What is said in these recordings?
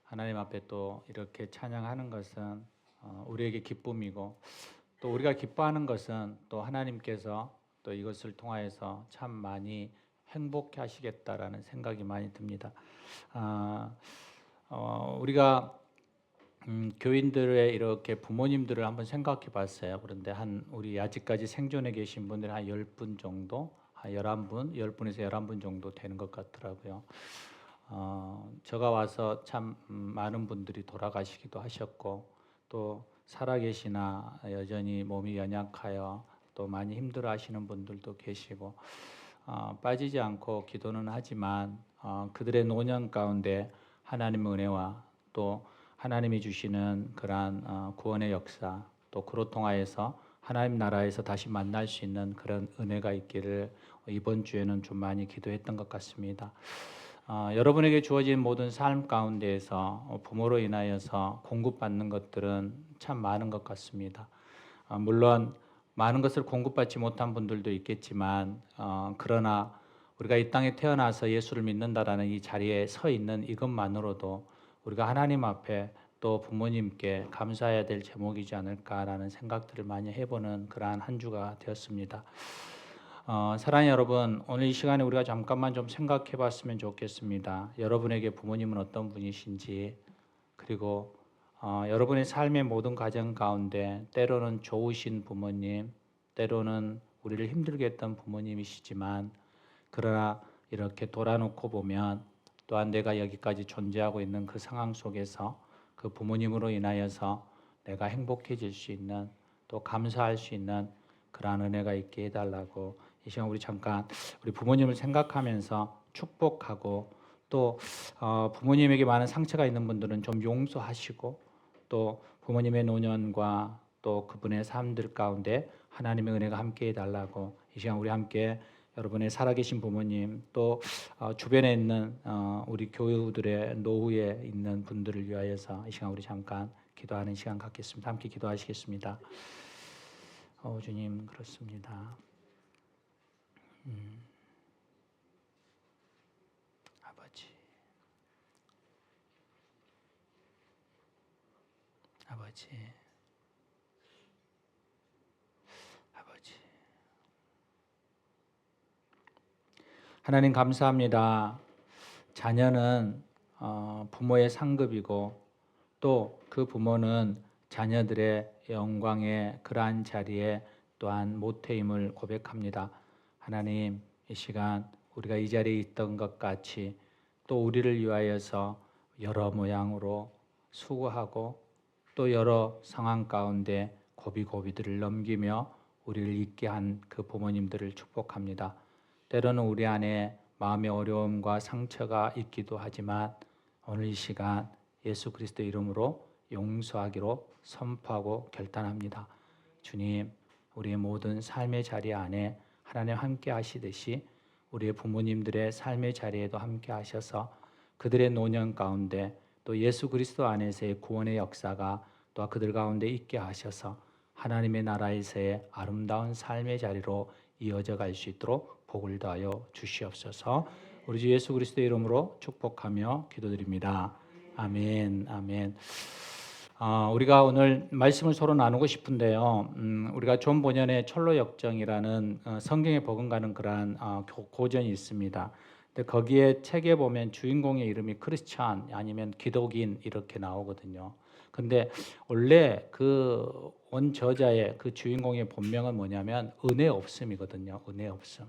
하나님 앞에 또 이렇게 찬양하는 것은 우리에게 기쁨이고, 또 우리가 기뻐하는 것은 또 하나님께서 또 이것을 통하여서 참 많이 행복해 하시겠다라는 생각이 많이 듭니다. 우리가 교인들의 이렇게 부모님들을 한번 생각해 봤어요. 그런데 우리 아직까지 생존해 계신 분들이 한 10분 정도, 한 11분, 10분에서 11분 정도 되는 것 같더라고요. 제가 와서 참 많은 분들이 돌아가시기도 하셨고, 또 살아계시나 여전히 몸이 연약하여 또 많이 힘들어 하시는 분들도 계시고, 빠지지 않고 기도는 하지만 그들의 노년 가운데 하나님의 은혜와 또 하나님이 주시는 그러한 구원의 역사, 또 그로 통하여서 하나님 나라에서 다시 만날 수 있는 그런 은혜가 있기를 이번 주에는 좀 많이 기도했던 것 같습니다. 여러분에게 주어진 모든 삶 가운데에서 부모로 인하여서 공급받는 것들은 참 많은 것 같습니다. 물론 많은 것을 공급받지 못한 분들도 있겠지만, 그러나 우리가 이 땅에 태어나서 예수를 믿는다라는 이 자리에 서 있는 이것만으로도 우리가 하나님 앞에 또 부모님께 감사해야 될 제목이지 않을까라는 생각들을 많이 해보는 그러한 한 주가 되었습니다. 사랑하는 여러분, 오늘 이 시간에 우리가 잠깐만 좀 생각해 봤으면 좋겠습니다. 여러분에게 부모님은 어떤 분이신지, 그리고 여러분의 삶의 모든 과정 가운데 때로는 좋으신 부모님, 때로는 우리를 힘들게 했던 부모님이시지만, 그러나 이렇게 돌아놓고 보면 또한 내가 여기까지 존재하고 있는 그 상황 속에서 그 부모님으로 인하여서 내가 행복해질 수 있는, 또 감사할 수 있는 그러한 은혜가 있게 해달라고 이 시간 우리 잠깐 우리 부모님을 생각하면서 축복하고, 또 부모님에게 많은 상처가 있는 분들은 좀 용서하시고, 또 부모님의 노년과 또 그분의 삶들 가운데 하나님의 은혜가 함께 해달라고 이 시간 우리 함께 여러분의 살아계신 부모님, 또 주변에 있는 우리 교우들의 노후에 있는 분들을 위하여서 이 시간 우리 잠깐 기도하는 시간 갖겠습니다. 함께 기도하시겠습니다. 주님, 그렇습니다. 아버지, 아버지, 아버지. 하나님 감사합니다. 자녀는 부모의 상급이고, 또 그 부모는 자녀들의 영광의 그러한 자리에 또한 모태임을 고백합니다. 하나님, 이 시간 우리가 이 자리에 있던 것 같이 또 우리를 위하여서 여러 모양으로 수고하고 또 여러 상황 가운데 고비고비들을 넘기며 우리를 있게 한 그 부모님들을 축복합니다. 때로는 우리 안에 마음의 어려움과 상처가 있기도 하지만 오늘 이 시간 예수 그리스도 이름으로 용서하기로 선포하고 결단합니다. 주님, 우리의 모든 삶의 자리 안에 하나님 함께 하시듯이 우리의 부모님들의 삶의 자리에도 함께 하셔서 그들의 노년 가운데 또 예수 그리스도 안에서의 구원의 역사가 또 그들 가운데 있게 하셔서 하나님의 나라에서의 아름다운 삶의 자리로 이어져 갈 수 있도록 복을 더하여 주시옵소서. 우리 주 예수 그리스도의 이름으로 축복하며 기도드립니다. 아멘, 아멘. 우리가 오늘 말씀을 서로 나누고 싶은데요. 우리가 존 본연의 철로 역정이라는 성경에 버금가는 그러한 고전이 있습니다. 근데 거기에 책에 보면 주인공의 이름이 크리스찬 아니면 기독인 이렇게 나오거든요. 근데 원래 그 원저자의 그 주인공의 본명은 뭐냐면 은혜 없음이거든요. 은혜 없음.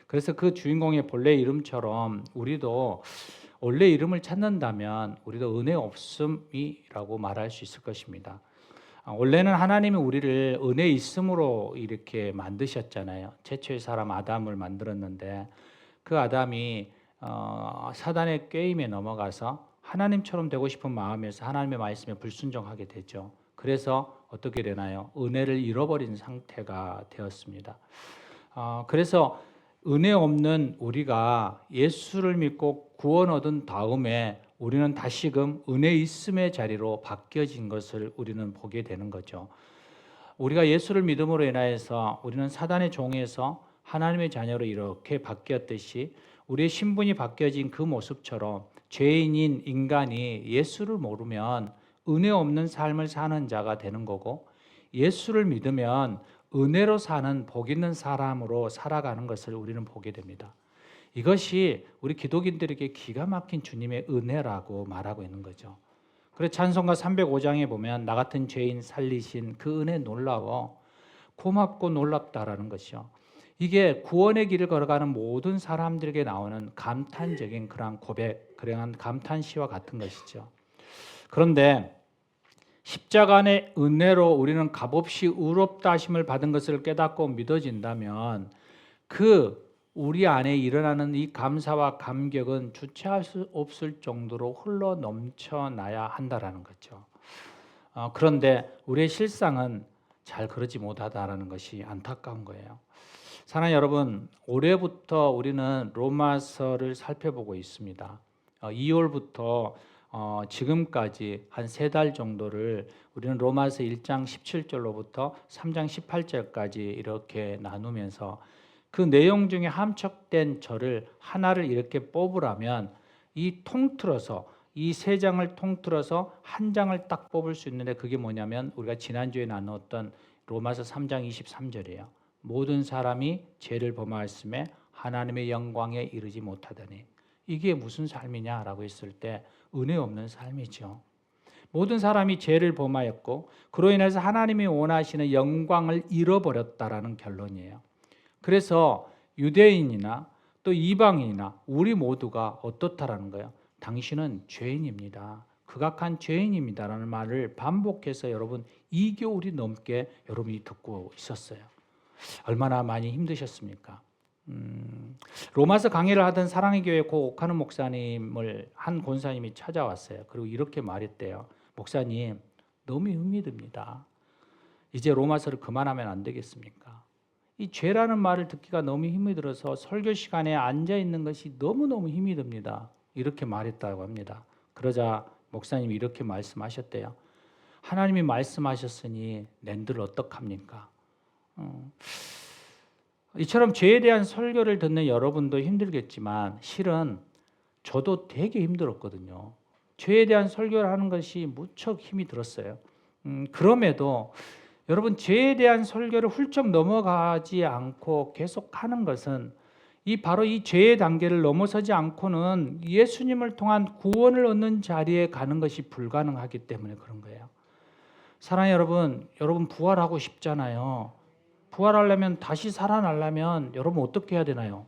그래서 그 주인공의 본래 이름처럼 우리도 원래 이름을 찾는다면 우리도 은혜 없음이라고 말할 수 있을 것입니다. 원래는 하나님이 우리를 은혜 있음으로 이렇게 만드셨잖아요. 최초의 사람 아담을 만들었는데 그 아담이 사단의 꾀임에 넘어가서 하나님처럼 되고 싶은 마음에서 하나님의 말씀에 불순종하게 되죠. 그래서 어떻게 되나요? 은혜를 잃어버린 상태가 되었습니다. 그래서 은혜 없는 우리가 예수를 믿고 구원 얻은 다음에 우리는 다시금 은혜 있음의 자리로 바뀌어진 것을 우리는 보게 되는 거죠. 우리가 예수를 믿음으로 인하여서 우리는 사단의 종에서 하나님의 자녀로 이렇게 바뀌었듯이 우리의 신분이 바뀌어진 그 모습처럼 죄인인 인간이 예수를 모르면 은혜 없는 삶을 사는 자가 되는 거고, 예수를 믿으면 은혜로 사는 복 있는 사람으로 살아가는 것을 우리는 보게 됩니다. 이것이 우리 기독인들에게 기가 막힌 주님의 은혜라고 말하고 있는 거죠. 그래서 찬송가 305장에 보면 나 같은 죄인 살리신 그 은혜 놀라워 고맙고 놀랍다라는 것이요. 이게 구원의 길을 걸어가는 모든 사람들에게 나오는 감탄적인 그러한 고백, 그러한 감탄시와 같은 것이죠. 그런데 십자가의 은혜로 우리는 값없이 의롭다 하심을 받은 것을 깨닫고 믿어진다면 우리 안에 일어나는 이 감사와 감격은 주체할 수 없을 정도로 흘러 넘쳐나야 한다라는 거죠. 그런데 우리의 실상은 잘 그러지 못하다라는 것이 안타까운 거예요. 사랑하는 여러분, 올해부터 우리는 로마서를 살펴보고 있습니다. 2월부터 지금까지 한 3달 정도를 우리는 로마서 1장 17절로부터 3장 18절까지 이렇게 나누면서 그 내용 중에 함축된 절을 하나를 이렇게 뽑으라면 이 3장을 통틀어서 한 장을 딱 뽑을 수 있는데, 그게 뭐냐면 우리가 지난주에 나눴던 로마서 3장 23절이에요. 모든 사람이 죄를 범하였음에 하나님의 영광에 이르지 못하더니. 이게 무슨 삶이냐라고 했을 때 은혜 없는 삶이죠. 모든 사람이 죄를 범하였고 그로 인해서 하나님이 원하시는 영광을 잃어버렸다라는 결론이에요. 그래서 유대인이나 또 이방인이나 우리 모두가 어떻다라는 거예요? 당신은 죄인입니다. 극악한 죄인입니다라는 말을 반복해서 여러분 2개월이 넘게 여러분이 듣고 있었어요. 얼마나 많이 힘드셨습니까? 로마서 강의를 하던 사랑의 교회 고 옥하는 목사님을 한 권사님이 찾아왔어요. 그리고 이렇게 말했대요. 목사님, 너무 힘이 듭니다. 이제 로마서를 그만하면 안 되겠습니까? 이 죄라는 말을 듣기가 너무 힘이 들어서 설교 시간에 앉아 있는 것이 너무너무 힘이 듭니다. 이렇게 말했다고 합니다. 그러자 목사님이 이렇게 말씀하셨대요. 하나님이 말씀하셨으니 낸들 어떡합니까? 이처럼 죄에 대한 설교를 듣는 여러분도 힘들겠지만 실은 저도 되게 힘들었거든요. 죄에 대한 설교를 하는 것이 무척 힘이 들었어요. 그럼에도 여러분, 죄에 대한 설교를 훌쩍 넘어가지 않고 계속하는 것은 바로 이 죄의 단계를 넘어서지 않고는 예수님을 통한 구원을 얻는 자리에 가는 것이 불가능하기 때문에 그런 거예요. 사랑하는 여러분 부활하고 싶잖아요. 부활하려면, 다시 살아나려면 여러분 어떻게 해야 되나요?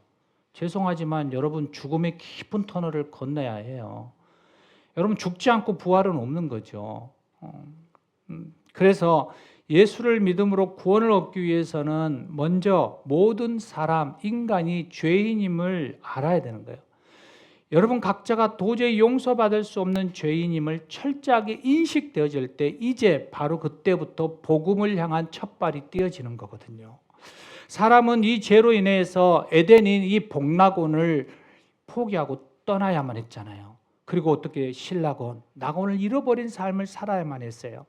죄송하지만 여러분 죽음의 깊은 터널을 건너야 해요. 여러분 죽지 않고 부활은 없는 거죠. 그래서 예수를 믿음으로 구원을 얻기 위해서는 먼저 모든 사람, 인간이 죄인임을 알아야 되는 거예요. 여러분 각자가 도저히 용서받을 수 없는 죄인임을 철저하게 인식되어질 때 이제 바로 그때부터 복음을 향한 첫발이 띄어지는 거거든요. 사람은 이 죄로 인해서 에덴인 이 복락원을 포기하고 떠나야만 했잖아요. 그리고 어떻게 신락원, 낙원을 잃어버린 삶을 살아야만 했어요.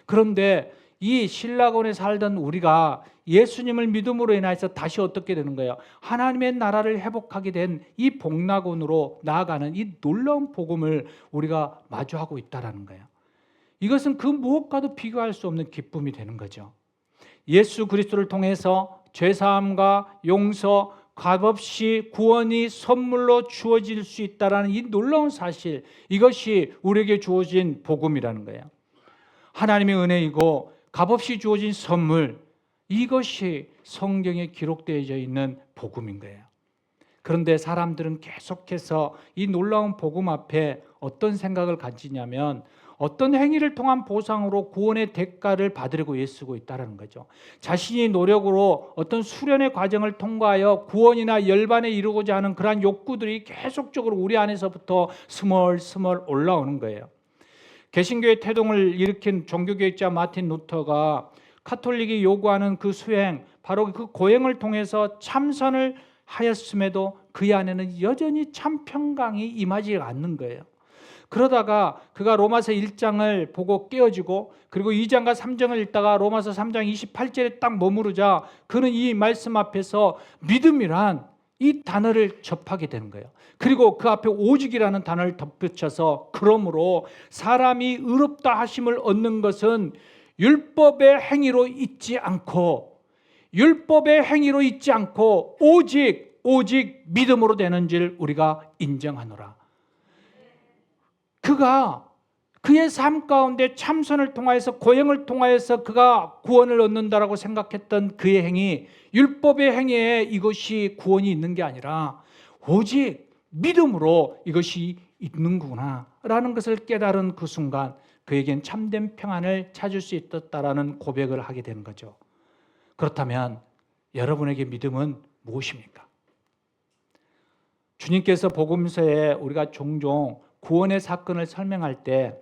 그런데 이 신락원에 살던 우리가 예수님을 믿음으로 인해서 다시 어떻게 되는 거예요? 하나님의 나라를 회복하게 된 이 복락원으로 나아가는 이 놀라운 복음을 우리가 마주하고 있다는 거예요. 이것은 그 무엇과도 비교할 수 없는 기쁨이 되는 거죠. 예수 그리스도를 통해서 죄사함과 용서, 값없이 구원이 선물로 주어질 수 있다는 이 놀라운 사실, 이것이 우리에게 주어진 복음이라는 거예요. 하나님의 은혜이고 값없이 주어진 선물, 이것이 성경에 기록되어져 있는 복음인 거예요. 그런데 사람들은 계속해서 이 놀라운 복음 앞에 어떤 생각을 가지냐면 어떤 행위를 통한 보상으로 구원의 대가를 받으려고 애쓰고 있다는 거죠. 자신이 노력으로 어떤 수련의 과정을 통과하여 구원이나 열반에 이르고자 하는 그러한 욕구들이 계속적으로 우리 안에서부터 스멀스멀 올라오는 거예요. 개신교의 태동을 일으킨 종교개혁자 마틴 루터가 카톨릭이 요구하는 그 수행, 바로 그 고행을 통해서 참선을 하였음에도 그 안에는 여전히 참 평강이 임하지 않는 거예요. 그러다가 그가 로마서 1장을 보고 깨어지고 그리고 2장과 3장을 읽다가 로마서 3장 28절에 딱 머무르자 그는 이 말씀 앞에서 믿음이란 이 단어를 접하게 되는 거예요. 그리고 그 앞에 오직이라는 단어를 덧붙여서 그러므로 사람이 의롭다 하심을 얻는 것은 율법의 행위로 있지 않고 오직 믿음으로 되는 줄 우리가 인정하노라. 그가 그의 삶 가운데 참선을 통하여서 고행을 통하여서 그가 구원을 얻는다라고 생각했던 그의 행위, 율법의 행위에 이것이 구원이 있는 게 아니라 오직 믿음으로 이것이 있는구나 라는 것을 깨달은 그 순간 그에겐 참된 평안을 찾을 수 있었다라는 고백을 하게 되는 거죠. 그렇다면 여러분에게 믿음은 무엇입니까? 주님께서 복음서에 우리가 종종 구원의 사건을 설명할 때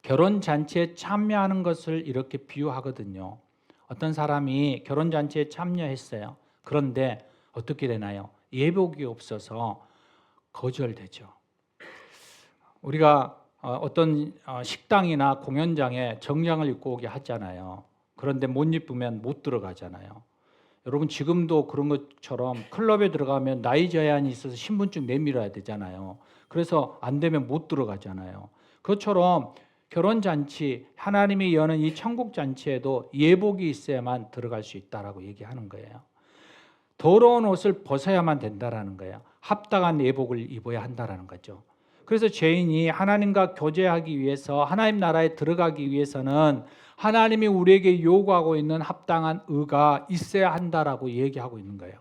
결혼잔치에 참여하는 것을 이렇게 비유하거든요. 어떤 사람이 결혼잔치에 참여했어요. 그런데 어떻게 되나요? 예복이 없어서 거절되죠. 우리가 어떤 식당이나 공연장에 정장을 입고 오게 하잖아요. 그런데 못 입으면 못 들어가잖아요. 여러분 지금도 그런 것처럼 클럽에 들어가면 나이 제한이 있어서 신분증 내밀어야 되잖아요. 그래서 안 되면 못 들어가잖아요. 그것처럼 결혼잔치, 하나님이 여는 이 천국잔치에도 예복이 있어야만 들어갈 수 있다라고 얘기하는 거예요. 더러운 옷을 벗어야만 된다라는 거예요. 합당한 예복을 입어야 한다라는 거죠. 그래서 죄인이 하나님과 교제하기 위해서 하나님 나라에 들어가기 위해서는 하나님이 우리에게 요구하고 있는 합당한 의가 있어야 한다라고 얘기하고 있는 거예요.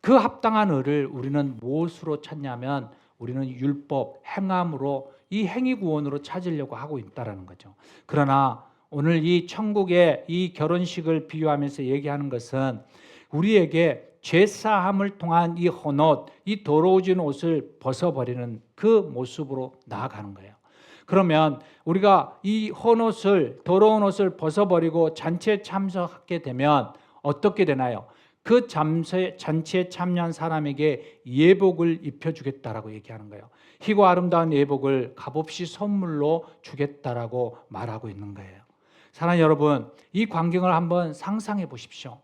그 합당한 의를 우리는 무엇으로 찾냐면 우리는 율법, 행함으로 이 행위 구원으로 찾으려고 하고 있다라는 거죠. 그러나 오늘 이 천국의 이 결혼식을 비유하면서 얘기하는 것은 우리에게 죄사함을 통한 이 헌옷, 이 더러워진 옷을 벗어버리는 그 모습으로 나아가는 거예요. 그러면 우리가 이 헌옷을, 더러운 옷을 벗어버리고 잔치에 참석하게 되면 어떻게 되나요? 그 잔치에 참여한 사람에게 예복을 입혀주겠다라고 얘기하는 거예요. 희고 아름다운 예복을 값없이 선물로 주겠다라고 말하고 있는 거예요. 사랑하는 여러분, 이 광경을 한번 상상해 보십시오.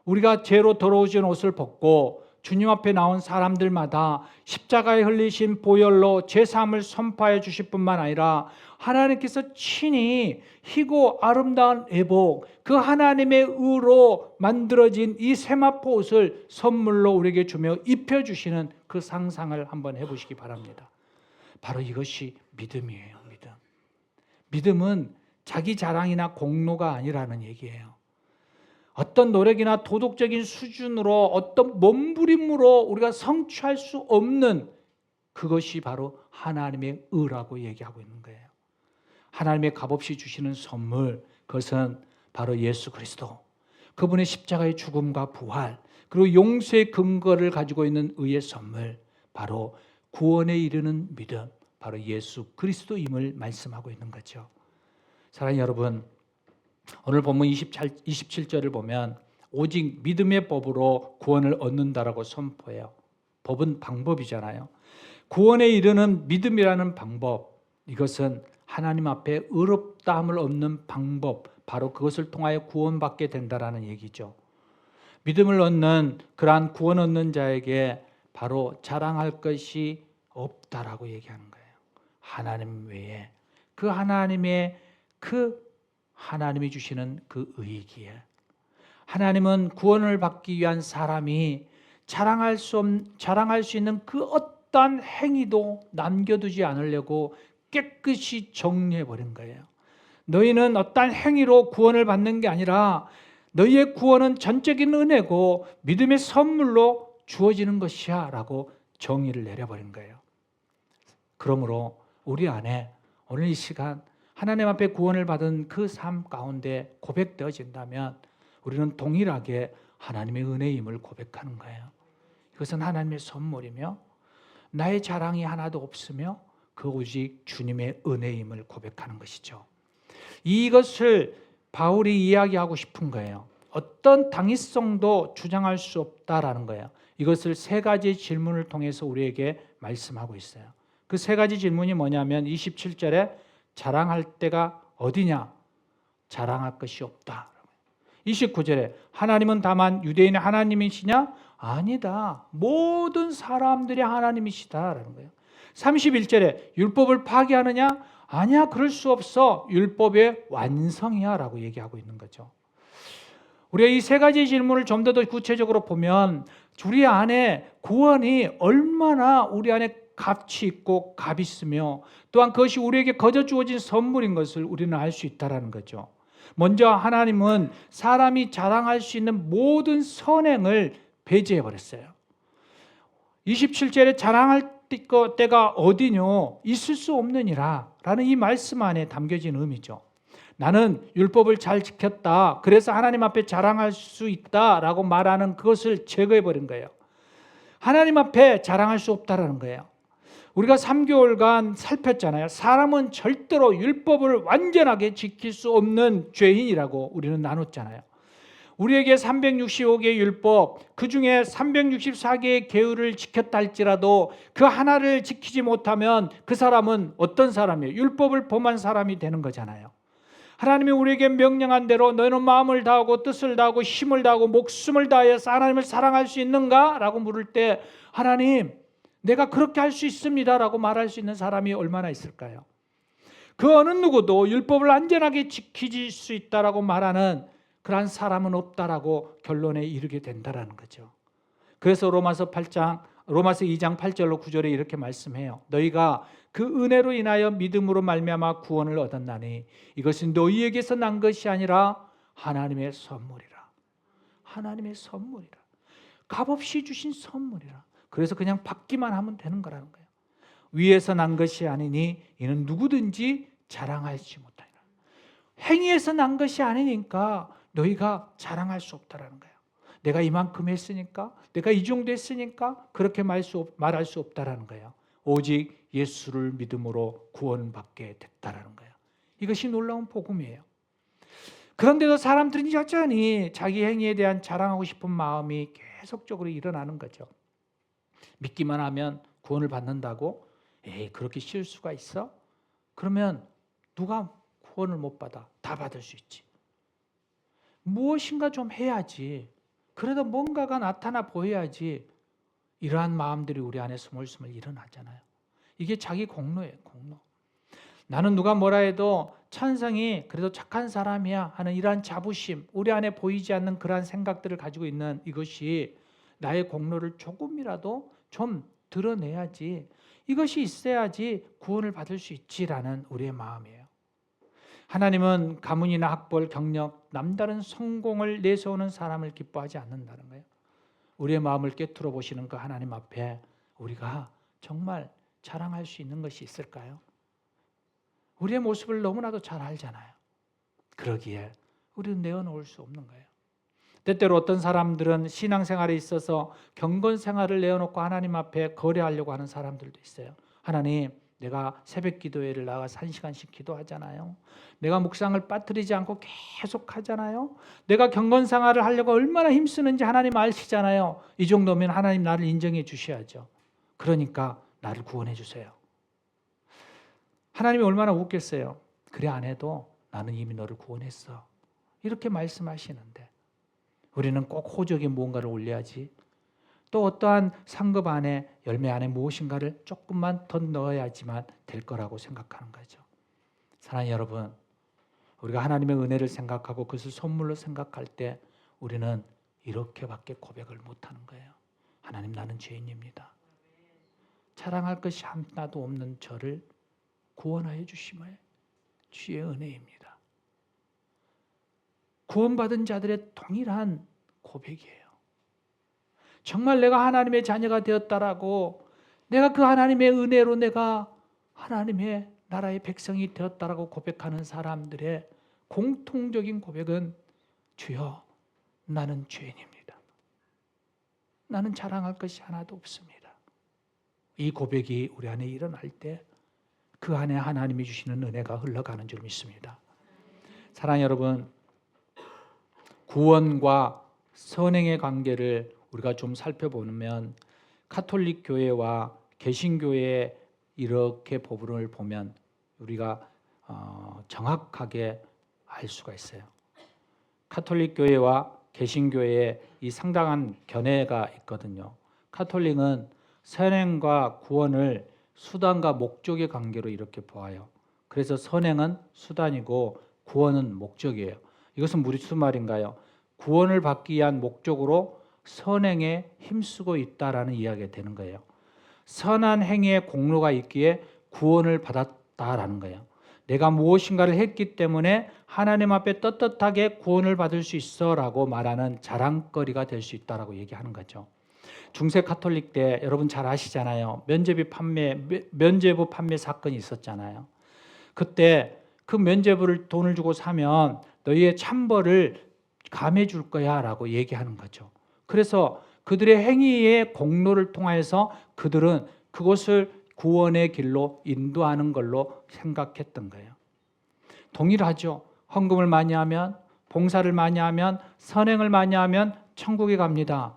우리가 죄로 더러워진 옷을 벗고 주님 앞에 나온 사람들마다 십자가에 흘리신 보혈로 죄사함을 선포해 주실 뿐만 아니라 하나님께서 친히 희고 아름다운 예복, 그 하나님의 의로 만들어진 이 세마포 옷을 선물로 우리에게 주며 입혀주시는 그 상상을 한번 해보시기 바랍니다. 바로 이것이 믿음이에요. 믿음은 자기 자랑이나 공로가 아니라는 얘기예요. 어떤 노력이나 도덕적인 수준으로 어떤 몸부림으로 우리가 성취할 수 없는 그것이 바로 하나님의 의라고 얘기하고 있는 거예요. 하나님의 값없이 주시는 선물, 그것은 바로 예수 그리스도, 그분의 십자가의 죽음과 부활, 그리고 용서의 근거를 가지고 있는 의의 선물, 바로 구원에 이르는 믿음, 바로 예수 그리스도임을 말씀하고 있는 거죠. 사랑하는 여러분, 오늘 본문 27절을 보면 오직 믿음의 법으로 구원을 얻는다라고 선포해요. 법은 방법이잖아요. 구원에 이르는 믿음이라는 방법, 이것은 하나님 앞에 의롭다함을 얻는 방법, 바로 그것을 통하여 구원받게 된다라는 얘기죠. 믿음을 얻는 그러한 구원 얻는 자에게 바로 자랑할 것이 없다라고 얘기하는 거예요. 하나님 외에 그 하나님이 주시는 그 의이기에, 하나님은 구원을 받기 위한 사람이 자랑할 수 있는 그 어떠한 행위도 남겨두지 않으려고 깨끗이 정리해버린 거예요. 너희는 어떠한 행위로 구원을 받는 게 아니라 너희의 구원은 전적인 은혜고 믿음의 선물로 주어지는 것이야 라고 정의를 내려버린 거예요. 그러므로 우리 안에 오늘 이 시간 하나님 앞에 구원을 받은 그 삶 가운데 고백되어진다면 우리는 동일하게 하나님의 은혜임을 고백하는 거예요. 이것은 하나님의 선물이며 나의 자랑이 하나도 없으며 그 오직 주님의 은혜임을 고백하는 것이죠. 이것을 바울이 이야기하고 싶은 거예요. 어떤 당위성도 주장할 수 없다라는 거예요. 이것을 세 가지 질문을 통해서 우리에게 말씀하고 있어요. 그 세 가지 질문이 뭐냐면 27절에 자랑할 때가 어디냐? 자랑할 것이 없다. 29절에 하나님은 다만 유대인의 하나님이시냐? 아니다. 모든 사람들이 하나님이시다라는 거예요. 31절에 율법을 파기하느냐? 아니야, 그럴 수 없어. 율법의 완성이야 라고 얘기하고 있는 거죠. 우리가 이 세 가지 질문을 좀 더 구체적으로 보면 우리 안에 구원이 얼마나 우리 안에 가치 있고 값 있으며 또한 그것이 우리에게 거저 주어진 선물인 것을 우리는 알 수 있다는 거죠. 먼저 하나님은 사람이 자랑할 수 있는 모든 선행을 배제해 버렸어요. 27절에 자랑할 때가 어디뇨? 있을 수 없느니라 라는 이 말씀 안에 담겨진 의미죠. 나는 율법을 잘 지켰다, 그래서 하나님 앞에 자랑할 수 있다 라고 말하는 그것을 제거해 버린 거예요. 하나님 앞에 자랑할 수 없다라는 거예요. 우리가 3개월간 살폈잖아요. 사람은 절대로 율법을 완전하게 지킬 수 없는 죄인이라고 우리는 나눴잖아요. 우리에게 365개의 율법, 그 중에 364개의 계율을 지켰다 할지라도 그 하나를 지키지 못하면 그 사람은 어떤 사람이에요? 율법을 범한 사람이 되는 거잖아요. 하나님이 우리에게 명령한 대로 너희는 마음을 다하고 뜻을 다하고 힘을 다하고 목숨을 다하여서 하나님을 사랑할 수 있는가? 라고 물을 때 하나님, 내가 그렇게 할 수 있습니다 라고 말할 수 있는 사람이 얼마나 있을까요? 그 어느 누구도 율법을 안전하게 지킬 수 있다라고 말하는 그러한 사람은 없다라고 결론에 이르게 된다라는 거죠. 그래서 로마서 2장 8절로 9절에 이렇게 말씀해요. 너희가 그 은혜로 인하여 믿음으로 말미암아 구원을 얻었나니 이것은 너희에게서 난 것이 아니라 하나님의 선물이라. 하나님의 선물이라. 값없이 주신 선물이라. 그래서 그냥 받기만 하면 되는 거라는 거예요. 위에서 난 것이 아니니 이는 누구든지 자랑하지 못하리라. 행위에서 난 것이 아니니까 너희가 자랑할 수 없다라는 거예요. 내가 이만큼 했으니까, 내가 이 정도 했으니까 그렇게 말할 수 없다라는 거예요. 오직 예수를 믿음으로 구원받게 됐다라는 거예요. 이것이 놀라운 복음이에요. 그런데도 사람들은 여전히 자기 행위에 대한 자랑하고 싶은 마음이 계속적으로 일어나는 거죠. 믿기만 하면 구원을 받는다고? 에이, 그렇게 쉬울 수가 있어? 그러면 누가 구원을 못 받아? 다 받을 수 있지. 무엇인가 좀 해야지. 그래도 뭔가가 나타나 보여야지. 이러한 마음들이 우리 안에 스물스물 일어나잖아요. 이게 자기 공로예요, 공로. 나는 누가 뭐라 해도 천성이 그래도 착한 사람이야 하는 이러한 자부심, 우리 안에 보이지 않는 그러한 생각들을 가지고 있는 이것이 나의 공로를 조금이라도 좀 드러내야지, 이것이 있어야지 구원을 받을 수 있지라는 우리의 마음이에요. 하나님은 가문이나 학벌, 경력, 남다른 성공을 내세우는 사람을 기뻐하지 않는다는 거예요. 우리의 마음을 꿰뚫어 보시는 그 하나님 앞에 우리가 정말 자랑할 수 있는 것이 있을까요? 우리의 모습을 너무나도 잘 알잖아요. 그러기에 우리는 내어놓을 수 없는 거예요. 때때로 어떤 사람들은 신앙생활에 있어서 경건생활을 내어놓고 하나님 앞에 거래하려고 하는 사람들도 있어요. 하나님, 내가 새벽 기도회를 나가서 1시간씩 기도하잖아요. 내가 묵상을 빠뜨리지 않고 계속 하잖아요. 내가 경건생활을 하려고 얼마나 힘쓰는지 하나님 아시잖아요. 이 정도면 하나님 나를 인정해 주셔야죠. 그러니까 나를 구원해 주세요. 하나님이 얼마나 웃겠어요. 그래 안 해도 나는 이미 너를 구원했어. 이렇게 말씀하시는데 우리는 꼭 호적인 무언가를 올려야지, 또 어떠한 상급 안에 열매 안에 무엇인가를 조금만 더 넣어야지만 될 거라고 생각하는 거죠. 사랑하는 여러분, 우리가 하나님의 은혜를 생각하고 그것을 선물로 생각할 때 우리는 이렇게밖에 고백을 못하는 거예요. 하나님, 나는 죄인입니다. 자랑할 것이 하나도 없는 저를 구원하여 주심을 주의 은혜입니다. 구원받은 자들의 동일한 고백이에요. 정말 내가 하나님의 자녀가 되었다라고, 내가 그 하나님의 은혜로 내가 하나님의 나라의 백성이 되었다라고 고백하는 사람들의 공통적인 고백은 주여, 나는 죄인입니다. 나는 자랑할 것이 하나도 없습니다. 이 고백이 우리 안에 일어날 때 그 안에 하나님이 주시는 은혜가 흘러가는 줄 믿습니다. 사랑하는 여러분, 구원과 선행의 관계를 우리가 좀 살펴보면 가톨릭 교회와 개신교회의 이렇게 부분을 보면 우리가 정확하게 알 수가 있어요. 가톨릭 교회와 개신교에 이 상당한 견해가 있거든요. 카톨릭은 선행과 구원을 수단과 목적의 관계로 이렇게 보아요. 그래서 선행은 수단이고 구원은 목적이에요. 이것은 무슨 말인가요? 구원을 받기 위한 목적으로 선행에 힘쓰고 있다라는 이야기가 되는 거예요. 선한 행위의 공로가 있기에 구원을 받았다라는 거예요. 내가 무엇인가를 했기 때문에 하나님 앞에 떳떳하게 구원을 받을 수 있어라고 말하는 자랑거리가 될 수 있다라고 얘기하는 거죠. 중세 카톨릭 때 여러분 잘 아시잖아요. 면죄부 판매 사건이 있었잖아요. 그때 그 면죄부를 돈을 주고 사면 너희의 참벌을 감해 줄 거야라고 얘기하는 거죠. 그래서 그들의 행위의 공로를 통해서 그들은 그것을 구원의 길로 인도하는 걸로 생각했던 거예요. 동일하죠. 헌금을 많이 하면, 봉사를 많이 하면, 선행을 많이 하면 천국에 갑니다.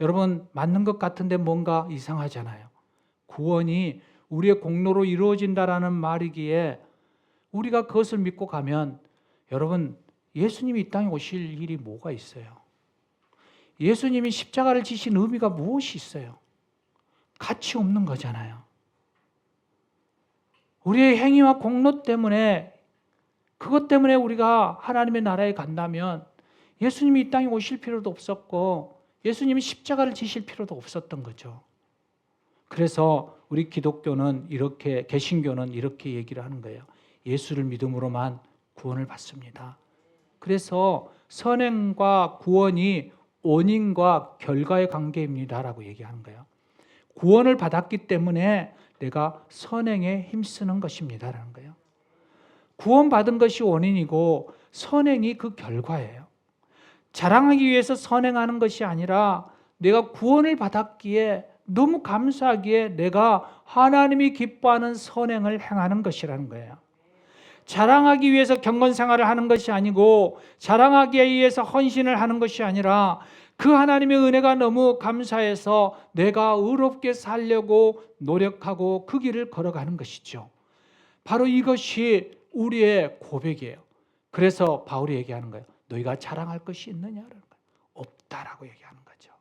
여러분 맞는 것 같은데 뭔가 이상하잖아요. 구원이 우리의 공로로 이루어진다라는 말이기에 우리가 그것을 믿고 가면 여러분 예수님이 이 땅에 오실 일이 뭐가 있어요? 예수님이 십자가를 지신 의미가 무엇이 있어요? 가치 없는 거잖아요. 우리의 행위와 공로 때문에 그것 때문에 우리가 하나님의 나라에 간다면 예수님이 이 땅에 오실 필요도 없었고 예수님이 십자가를 지실 필요도 없었던 거죠. 그래서 우리 기독교는 이렇게 개신교는 이렇게 얘기를 하는 거예요. 예수를 믿음으로만 구원을 받습니다. 그래서 선행과 구원이 원인과 결과의 관계입니다라고 얘기하는 거예요. 구원을 받았기 때문에 내가 선행에 힘쓰는 것입니다라는 거예요. 구원받은 것이 원인이고 선행이 그 결과예요. 자랑하기 위해서 선행하는 것이 아니라 내가 구원을 받았기에 너무 감사하기에 내가 하나님이 기뻐하는 선행을 행하는 것이라는 거예요. 자랑하기 위해서 경건생활을 하는 것이 아니고 자랑하기 위해서 헌신을 하는 것이 아니라 그 하나님의 은혜가 너무 감사해서 내가 의롭게 살려고 노력하고 그 길을 걸어가는 것이죠. 바로 이것이 우리의 고백이에요. 그래서 바울이 얘기하는 거예요. 너희가 자랑할 것이 있느냐라는 거예요. 없다라고 얘기하는 거죠.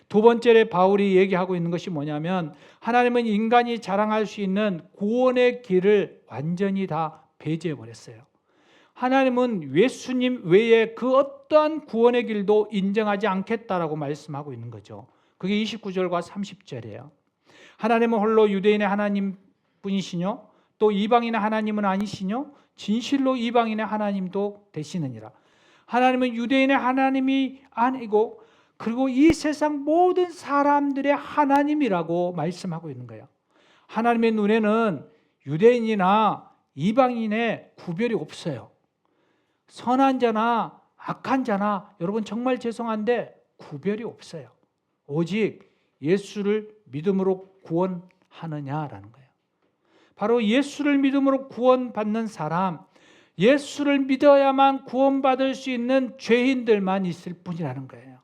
두 번째로 바울이 얘기하고 있는 것이 뭐냐면 하나님은 인간이 자랑할 수 있는 구원의 길을 완전히 다 배제해버렸어요. 하나님은 예수님 외에 그 어떠한 구원의 길도 인정하지 않겠다라고 말씀하고 있는 거죠. 그게 29절과 30절이에요. 하나님은 홀로 유대인의 하나님 뿐이시뇨 또 이방인의 하나님은 아니시뇨 진실로 이방인의 하나님도 되시느니라. 하나님은 유대인의 하나님이 아니고 그리고 이 세상 모든 사람들의 하나님이라고 말씀하고 있는 거예요. 하나님의 눈에는 유대인이나 이방인의 구별이 없어요. 선한 자나 악한 자나 여러분 정말 죄송한데 구별이 없어요. 오직 예수를 믿음으로 구원하느냐라는 거예요. 바로 예수를 믿음으로 구원받는 사람, 예수를 믿어야만 구원받을 수 있는 죄인들만 있을 뿐이라는 거예요.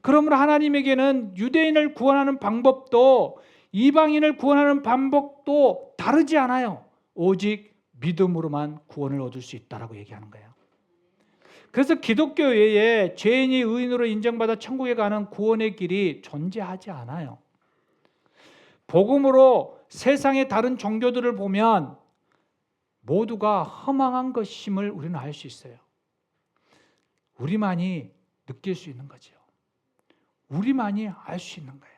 그러므로 하나님에게는 유대인을 구원하는 방법도 이방인을 구원하는 방법도 다르지 않아요. 오직 믿음으로만 구원을 얻을 수 있다라고 얘기하는 거예요. 그래서 기독교 외에 죄인이 의인으로 인정받아 천국에 가는 구원의 길이 존재하지 않아요. 복음으로 세상의 다른 종교들을 보면 모두가 허망한 것임을 우리는 알 수 있어요. 우리만이 느낄 수 있는 거죠. 우리만이 알 수 있는 거예요.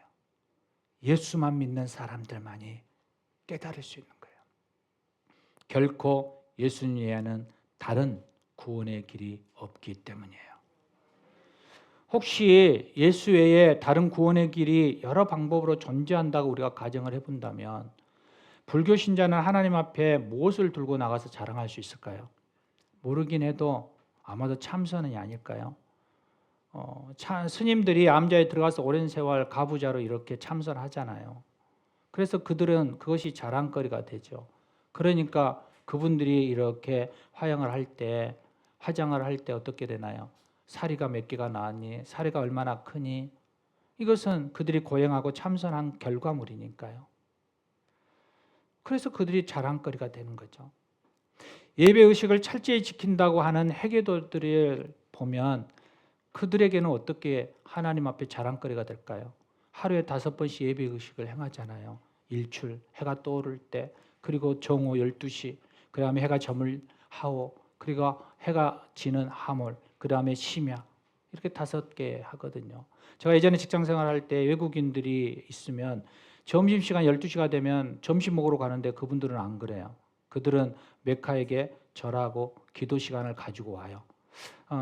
예수만 믿는 사람들만이 깨달을 수 있는 거예요. 결코 예수님 외에는 다른 구원의 길이 없기 때문이에요. 혹시 예수 외에 다른 구원의 길이 여러 방법으로 존재한다고 우리가 가정을 해본다면 불교 신자는 하나님 앞에 무엇을 들고 나가서 자랑할 수 있을까요? 모르긴 해도 아마도 참선이 아닐까요? 스님들이 암자에 들어가서 오랜 세월 가부자로 이렇게 참선하잖아요. 그래서 그들은 그것이 자랑거리가 되죠. 그러니까 그분들이 이렇게 화장을 할 때 어떻게 되나요? 사리가 몇 개가 나왔니? 사리가 얼마나 크니? 이것은 그들이 고행하고 참선한 결과물이니까요. 그래서 그들이 자랑거리가 되는 거죠. 예배의식을 철저히 지킨다고 하는 회계도들을 보면 그들에게는 어떻게 하나님 앞에 자랑거리가 될까요? 하루에 5번씩 예배 의식을 행하잖아요. 일출, 해가 떠오를 때, 그리고 정오 12시, 그 다음에 해가 저물 하오, 그리고 해가 지는 하몰, 그 다음에 심야, 이렇게 5개 하거든요. 제가 예전에 직장 생활할 때 외국인들이 있으면 점심시간 12시가 되면 점심 먹으러 가는데 그분들은 안 그래요. 그들은 메카에게 절하고 기도 시간을 가지고 와요.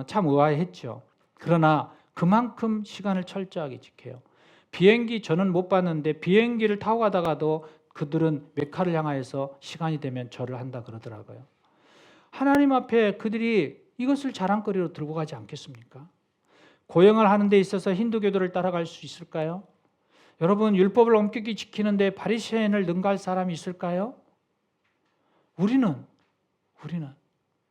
참 의아했죠. 그러나 그만큼 시간을 철저하게 지켜요. 비행기 저는 못 봤는데 비행기를 타고 가다가도 그들은 메카를 향하여서 시간이 되면 절을 한다 그러더라고요. 하나님 앞에 그들이 이것을 자랑거리로 들고 가지 않겠습니까? 고행을 하는 데 있어서 힌두교도를 따라갈 수 있을까요? 여러분, 율법을 엄격히 지키는데 바리새인을 능가할 사람이 있을까요? 우리는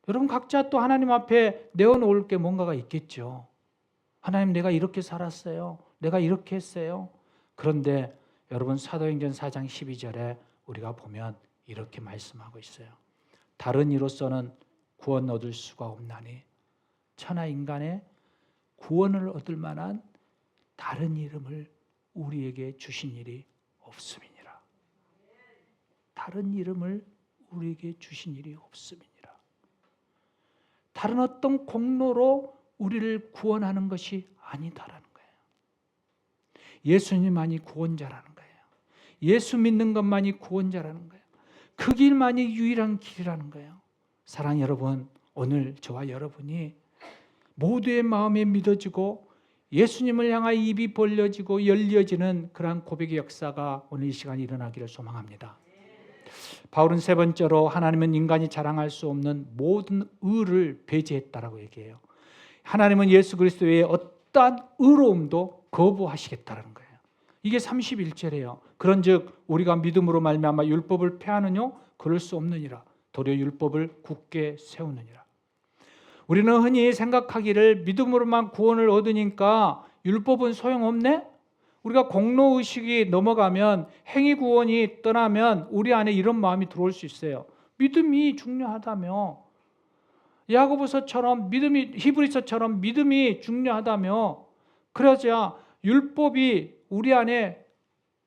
여러분 각자 또 하나님 앞에 내어놓을 게 뭔가가 있겠죠. 하나님, 내가 이렇게 살았어요. 내가 이렇게 했어요. 그런데 여러분, 사도행전 4장 12절에 우리가 보면 이렇게 말씀하고 있어요. 다른 이로서는 구원 얻을 수가 없나니 천하 인간의 구원을 얻을 만한 다른 이름을 우리에게 주신 일이 없음이니라. 다른 이름을 우리에게 주신 일이 없음이니라. 다른 어떤 공로로 우리를 구원하는 것이 아니다라는 거예요. 예수님만이 구원자라는 거예요. 예수 믿는 것만이 구원자라는 거예요. 그 길만이 유일한 길이라는 거예요. 사랑하는 여러분, 오늘 저와 여러분이 모두의 마음에 믿어지고 예수님을 향하여 입이 벌려지고 열려지는 그러한 고백의 역사가 오늘 이 시간에 일어나기를 소망합니다. 바울은 3번째로 하나님은 인간이 자랑할 수 없는 모든 의를 배제했다라고 얘기해요. 하나님은 예수 그리스도 외에 어떠한 의로움도 거부하시겠다는 거예요. 이게 31절이에요. 그런즉 우리가 믿음으로 말미암아 율법을 폐하느뇨? 그럴 수 없느니라. 도리어 율법을 굳게 세우느니라. 우리는 흔히 생각하기를 믿음으로만 구원을 얻으니까 율법은 소용없네? 우리가 공로의식이 넘어가면 행위 구원이 떠나면 우리 안에 이런 마음이 들어올 수 있어요. 믿음이 중요하다며, 야고보서처럼 믿음이, 히브리서처럼 믿음이 중요하다며, 그러자 율법이 우리 안에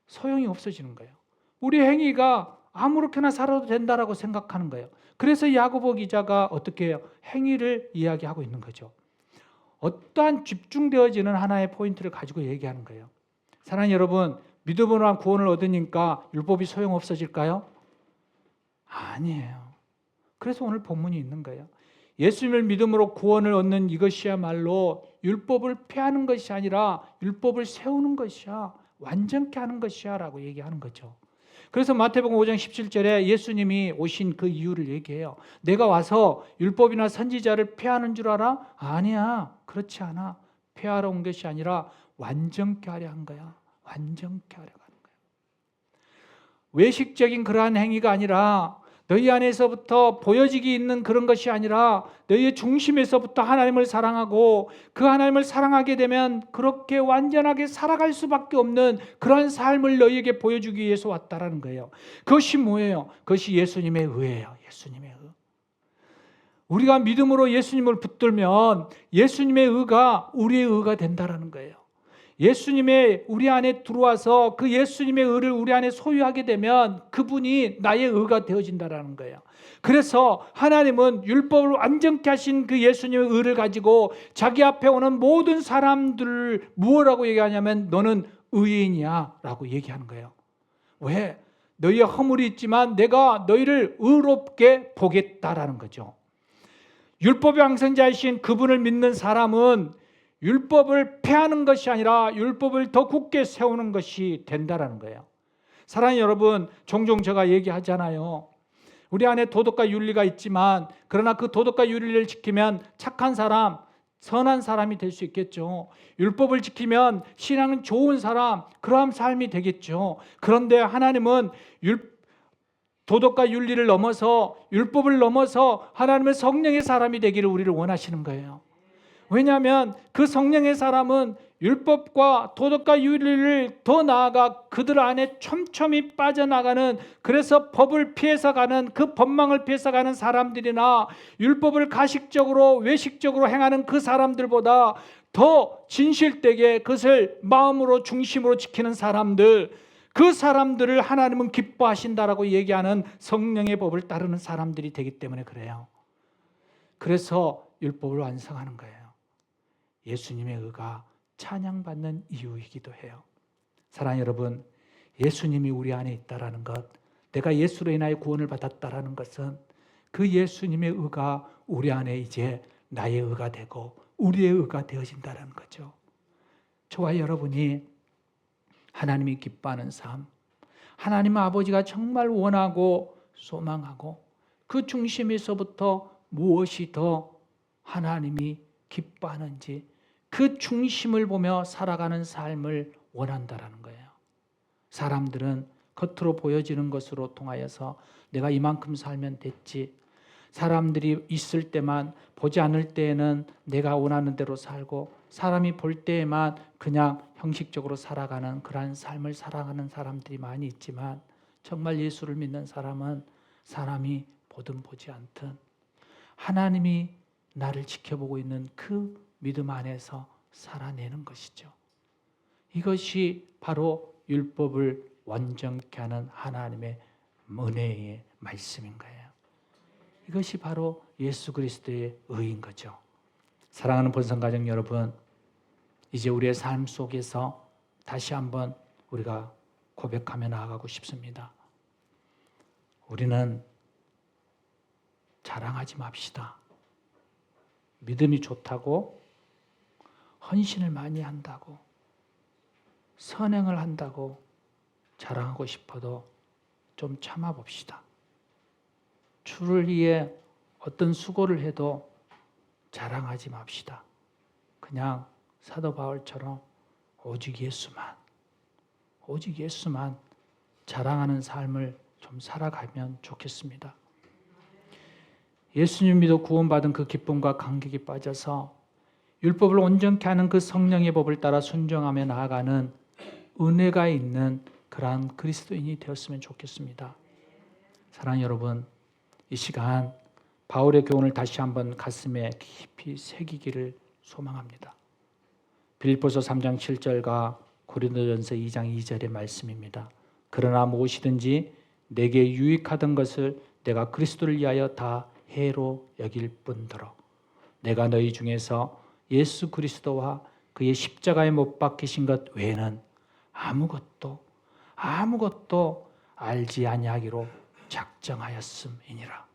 소용이 없어지는 거예요. 우리 행위가 아무렇게나 살아도 된다라고 생각하는 거예요. 그래서 야고보 기자가 어떻게 해요? 행위를 이야기하고 있는 거죠. 어떠한 집중되어지는 하나의 포인트를 가지고 얘기하는 거예요. 사랑하는 여러분, 믿음으로만 구원을 얻으니까 율법이 소용없어질까요? 아니에요. 그래서 오늘 본문이 있는 거예요. 예수님을 믿음으로 구원을 얻는 이것이야말로 율법을 폐하는 것이 아니라 율법을 세우는 것이야, 완전케 하는 것이야 라고 얘기하는 거죠. 그래서 마태복음 5장 17절에 예수님이 오신 그 이유를 얘기해요. 내가 와서 율법이나 선지자를 폐하는 줄 알아? 아니야, 그렇지 않아. 폐하러 온 것이 아니라 완전케 하려 한 거야. 완전케 하려 하는 거야. 외식적인 그러한 행위가 아니라 너희 안에서부터 보여지기 있는 그런 것이 아니라 너희의 중심에서부터 하나님을 사랑하고 그 하나님을 사랑하게 되면 그렇게 완전하게 살아갈 수밖에 없는 그러한 삶을 너희에게 보여주기 위해서 왔다라는 거예요. 그것이 뭐예요? 그것이 예수님의 의예요. 예수님의 의. 우리가 믿음으로 예수님을 붙들면 예수님의 의가 우리의 의가 된다라는 거예요. 예수님의 우리 안에 들어와서 그 예수님의 의를 우리 안에 소유하게 되면 그분이 나의 의가 되어진다라는 거예요. 그래서 하나님은 율법을 완전케 하신 그 예수님의 의를 가지고 자기 앞에 오는 모든 사람들을 무엇라고 얘기하냐면 너는 의인이야 라고 얘기하는 거예요. 왜? 너희의 허물이 있지만 내가 너희를 의롭게 보겠다라는 거죠. 율법의 왕성자이신 그분을 믿는 사람은 율법을 폐하는 것이 아니라 율법을 더 굳게 세우는 것이 된다라는 거예요. 사랑하는 여러분, 종종 제가 얘기하잖아요. 우리 안에 도덕과 윤리가 있지만 그러나 그 도덕과 윤리를 지키면 착한 사람, 선한 사람이 될 수 있겠죠. 율법을 지키면 신앙은 좋은 사람, 그러한 삶이 되겠죠. 그런데 하나님은 도덕과 윤리를 넘어서 율법을 넘어서 하나님의 성령의 사람이 되기를 우리를 원하시는 거예요. 왜냐하면 그 성령의 사람은 율법과 도덕과 윤리를 더 나아가 그들 안에 촘촘히 빠져나가는, 그래서 법을 피해서 가는, 그 법망을 피해서 가는 사람들이나 율법을 가식적으로 외식적으로 행하는 그 사람들보다 더 진실되게 그것을 마음으로 중심으로 지키는 사람들, 그 사람들을 하나님은 기뻐하신다라고 얘기하는 성령의 법을 따르는 사람들이 되기 때문에 그래요. 그래서 율법을 완성하는 거예요. 예수님의 의가 찬양받는 이유이기도 해요. 사랑하는 여러분, 예수님이 우리 안에 있다라는 것, 내가 예수로 인하여 구원을 받았다라는 것은 그 예수님의 의가 우리 안에 이제 나의 의가 되고 우리의 의가 되어진다는 거죠. 저와 여러분이 하나님이 기뻐하는 삶, 하나님 아버지가 정말 원하고 소망하고 그 중심에서부터 무엇이 더 하나님이 기뻐하는지 그 중심을 보며 살아가는 삶을 원한다라는 거예요. 사람들은 겉으로 보여지는 것으로 통하여서 내가 이만큼 살면 됐지, 사람들이 있을 때만, 보지 않을 때에는 내가 원하는 대로 살고 사람이 볼 때에만 그냥 형식적으로 살아가는 그러한 삶을 살아가는 사람들이 많이 있지만, 정말 예수를 믿는 사람은 사람이 보든 보지 않든 하나님이 나를 지켜보고 있는 그 믿음 안에서 살아내는 것이죠. 이것이 바로 율법을 완전케 하는 하나님의 은혜의 말씀인 거예요. 이것이 바로 예수 그리스도의 의인 거죠. 사랑하는 본성가족 여러분, 이제 우리의 삶 속에서 다시 한번 우리가 고백하며 나아가고 싶습니다. 우리는 자랑하지 맙시다. 믿음이 좋다고, 헌신을 많이 한다고, 선행을 한다고 자랑하고 싶어도 좀 참아봅시다. 주를 위해 어떤 수고를 해도 자랑하지 맙시다. 그냥 사도 바울처럼 오직 예수만 자랑하는 삶을 좀 살아가면 좋겠습니다. 예수님 믿어 구원받은 그 기쁨과 감격이 빠져서 율법을 온전케 하는 그 성령의 법을 따라 순종하며 나아가는 은혜가 있는 그러한 그리스도인이 되었으면 좋겠습니다. 사랑하는 여러분, 이 시간 바울의 교훈을 다시 한번 가슴에 깊이 새기기를 소망합니다. 빌립보서 3장 7절과 고린도전서 2장 2절의 말씀입니다. 그러나 무엇이든지 내게 유익하던 것을 내가 그리스도를 위하여 다 해로 여길 뿐더러 내가 너희 중에서 예수 그리스도와 그의 십자가에 못 박히신 것 외에는 아무것도 알지 아니하기로 작정하였음이니라.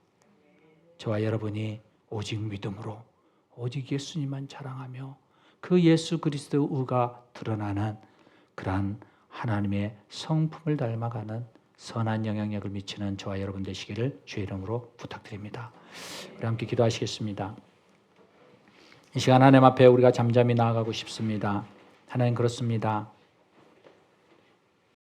저와 여러분이 오직 믿음으로 오직 예수님만 자랑하며 그 예수 그리스도의 의가 드러나는 그러한 하나님의 성품을 닮아가는 선한 영향력을 미치는 저와 여러분 되시기를 주의 이름으로 부탁드립니다. 우리 함께 기도하시겠습니다. 이 시간 하나님 앞에 우리가 잠잠히 나아가고 싶습니다. 하나님, 그렇습니다.